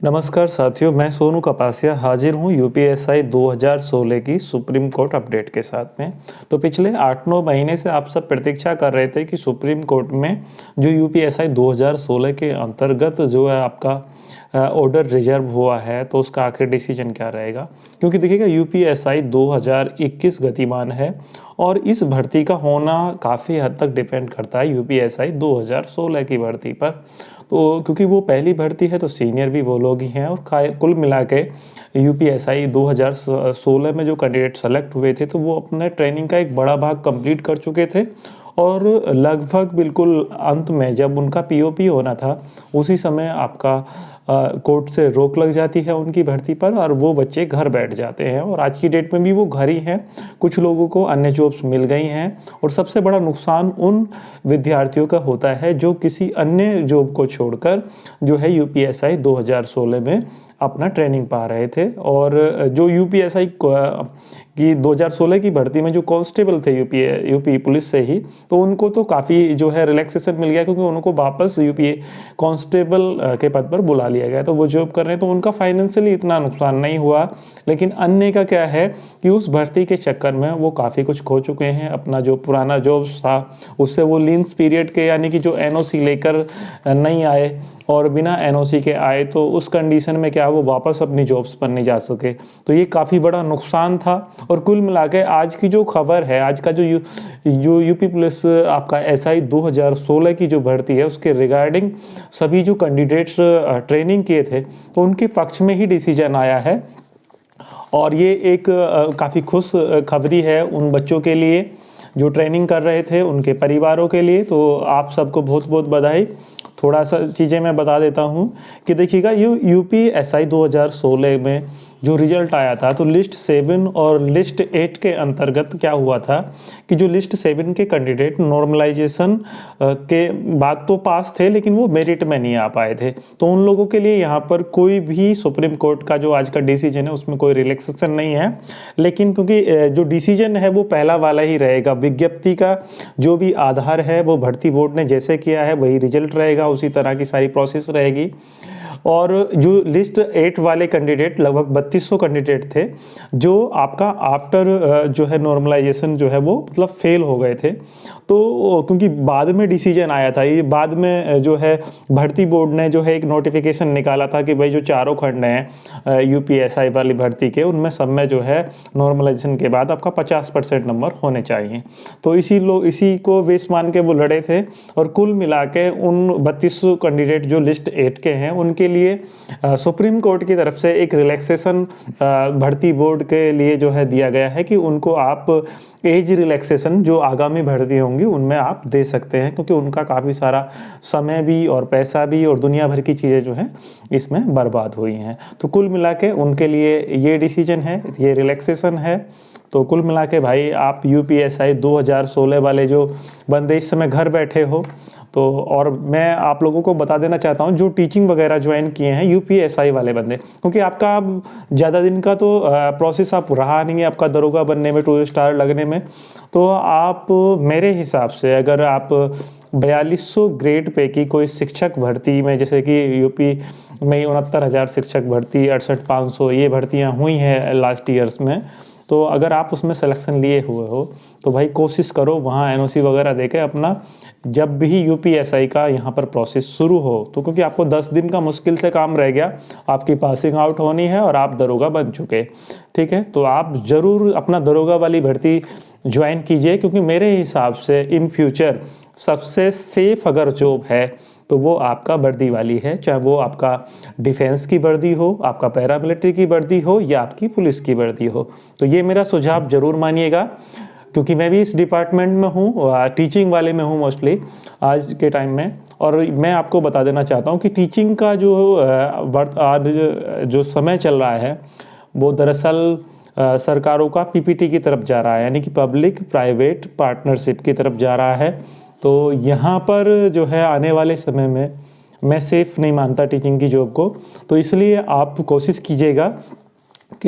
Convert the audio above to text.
नमस्कार साथियों, मैं सोनू कपासिया हाजिर हूँ यूपीएसआई 2016 की सुप्रीम कोर्ट अपडेट के साथ में। तो पिछले 8-9 महीने से आप सब प्रतीक्षा कर रहे थे कि सुप्रीम कोर्ट में जो यूपीएसआई 2016 के अंतर्गत जो है आपका ऑर्डर रिजर्व हुआ है, तो उसका आखिर डिसीजन क्या रहेगा। क्योंकि देखिएगा यूपीएसआई 2021 गतिमान है और इस भर्ती का होना काफ़ी हद तक डिपेंड करता है यूपीएसआई 2016 की भर्ती पर। तो क्योंकि वो पहली भर्ती है तो सीनियर भी वो लोग ही हैं और कुल मिला के यूपीएसआई 2016 में जो कैंडिडेट सेलेक्ट हुए थे तो वो अपने ट्रेनिंग का एक बड़ा भाग कंप्लीट कर चुके थे और लगभग बिल्कुल अंत में जब उनका पीओपी होना था उसी समय आपका कोर्ट से रोक लग जाती है उनकी भर्ती पर और वो बच्चे घर बैठ जाते हैं और आज की डेट में भी वो घर ही हैं। कुछ लोगों को अन्य जॉब्स मिल गई हैं और सबसे बड़ा नुकसान उन विद्यार्थियों का होता है जो किसी अन्य जॉब को छोड़कर जो है यूपीएसआई 2016 में अपना ट्रेनिंग पा रहे थे। और जो यूपीएसआई की 2016 की भर्ती में जो कांस्टेबल थे यूपी पुलिस से ही, तो उनको तो काफ़ी जो है रिलैक्सेशन मिल गया क्योंकि उनको वापस यूपी कांस्टेबल के पद पर बुला लिया गया, तो वो जॉब कर रहे हैं तो उनका फाइनेंशियली इतना नुकसान नहीं हुआ। लेकिन अन्य का क्या है कि उस भर्ती के चक्कर में वो काफ़ी कुछ खो चुके हैं। अपना जो पुराना जॉब था उससे वो लीन्स पीरियड के यानी कि जो एनओसी लेकर नहीं आए और बिना एनओसी के आए, तो उस कंडीशन में क्या वो वापस अपनी जॉब्स पर नहीं जा सके, तो ये काफ़ी बड़ा नुकसान था। और कुल मिला के आज की जो खबर है, आज का जो यूपी पुलिस आपका एसआई 2016 की जो भर्ती है उसके रिगार्डिंग सभी जो कैंडिडेट्स ट्रेनिंग किए थे तो उनके पक्ष में ही डिसीजन आया है। और ये एक काफ़ी खुश खबरी है उन बच्चों के लिए जो ट्रेनिंग कर रहे थे, उनके परिवारों के लिए। तो आप सबको बहुत बहुत बधाई। थोड़ा सा चीज़ें मैं बता देता हूँ कि देखिएगा यूपीएसआई 2016 में जो रिजल्ट आया था तो लिस्ट 7 और लिस्ट 8 के अंतर्गत क्या हुआ था कि जो लिस्ट 7 के कैंडिडेट नॉर्मलाइजेशन के बाद तो पास थे लेकिन वो मेरिट में नहीं आ पाए थे, तो उन लोगों के लिए यहाँ पर कोई भी सुप्रीम कोर्ट का जो आज का डिसीजन है उसमें कोई रिलैक्सेशन नहीं है। लेकिन क्योंकि जो डिसीजन है वो पहला वाला ही रहेगा, विज्ञप्ति का जो भी आधार है वो भर्ती बोर्ड ने जैसे किया है वही रिजल्ट रहेगा, उसी तरह की सारी प्रोसेस रहेगी। और जो लिस्ट 8 वाले कैंडिडेट लगभग 3200 कैंडिडेट थे जो आपका आफ्टर जो है नॉर्मलाइजेशन जो है वो मतलब फेल हो गए थे। तो क्योंकि बाद में डिसीजन आया था, ये बाद में जो है भर्ती बोर्ड ने जो है एक नोटिफिकेशन निकाला था कि भाई जो चारों खंड हैं यूपीएसआई वाली भर्ती के उनमें सब में जो है नॉर्मलाइजेशन के बाद आपका 50% नंबर होने चाहिए। तो इसी को बेस मान के वो लड़े थे और कुल मिला के उन 3200 कैंडिडेट जो लिस्ट 8 के हैं उनके लिए सुप्रीम कोर्ट की तरफ से एक रिलैक्सेशन भर्ती बोर्ड के लिए जो है दिया गया है कि उनको आप एज रिलैक्सेशन जो आगामी भर्ती होंगी उनमें आप दे सकते हैं, क्योंकि उनका काफ़ी सारा समय भी और पैसा भी और दुनिया भर की चीज़ें जो हैं इसमें बर्बाद हुई हैं। तो कुल मिला के उनके लिए ये डिसीजन है, ये रिलैक्सेशन है। तो कुल मिला के भाई आप यूपीएसआई 2016 वाले जो बंदे इस समय घर बैठे हो तो, और मैं आप लोगों को बता देना चाहता हूँ जो टीचिंग वगैरह ज्वाइन किए हैं यूपीएसआई वाले बंदे, क्योंकि आपका अब ज़्यादा दिन का तो प्रोसेस आप रहा नहीं है आपका दरोगा बनने में, 2 स्टार लगने में। तो आप मेरे हिसाब से अगर आप 4200 ग्रेड पे की कोई शिक्षक भर्ती में, जैसे कि यूपी में 69,000 शिक्षक भर्ती, 68,500 ये भर्तियाँ हुई हैं लास्ट ईयर्स में, तो अगर आप उसमें सिलेक्शन लिए हुए हो तो भाई कोशिश करो वहाँ एनओसी वगैरह देके अपना जब भी यूपीएसआई का यहाँ पर प्रोसेस शुरू हो, तो क्योंकि आपको 10 दिन का मुश्किल से काम रह गया, आपकी पासिंग आउट होनी है और आप दरोगा बन चुके, ठीक है। तो आप ज़रूर अपना दरोगा वाली भर्ती ज्वाइन कीजिए, क्योंकि मेरे हिसाब से इन फ्यूचर सबसे सेफ अगर जॉब है तो वो आपका वर्दी वाली है, चाहे वो आपका डिफेंस की वर्दी हो, आपका पैरामिलिट्री की वर्दी हो या आपकी पुलिस की वर्दी हो। तो ये मेरा सुझाव जरूर मानिएगा, क्योंकि मैं भी इस डिपार्टमेंट में हूँ, टीचिंग वाले में हूँ मोस्टली आज के टाइम में। और मैं आपको बता देना चाहता हूँ कि टीचिंग का जो आज जो समय चल रहा है वो दरअसल सरकारों का पीपीटी की तरफ जा रहा है, यानी कि पब्लिक प्राइवेट पार्टनरशिप की तरफ जा रहा है। तो यहाँ पर जो है आने वाले समय में मैं सेफ़ नहीं मानता टीचिंग की जॉब को, तो इसलिए आप कोशिश कीजिएगा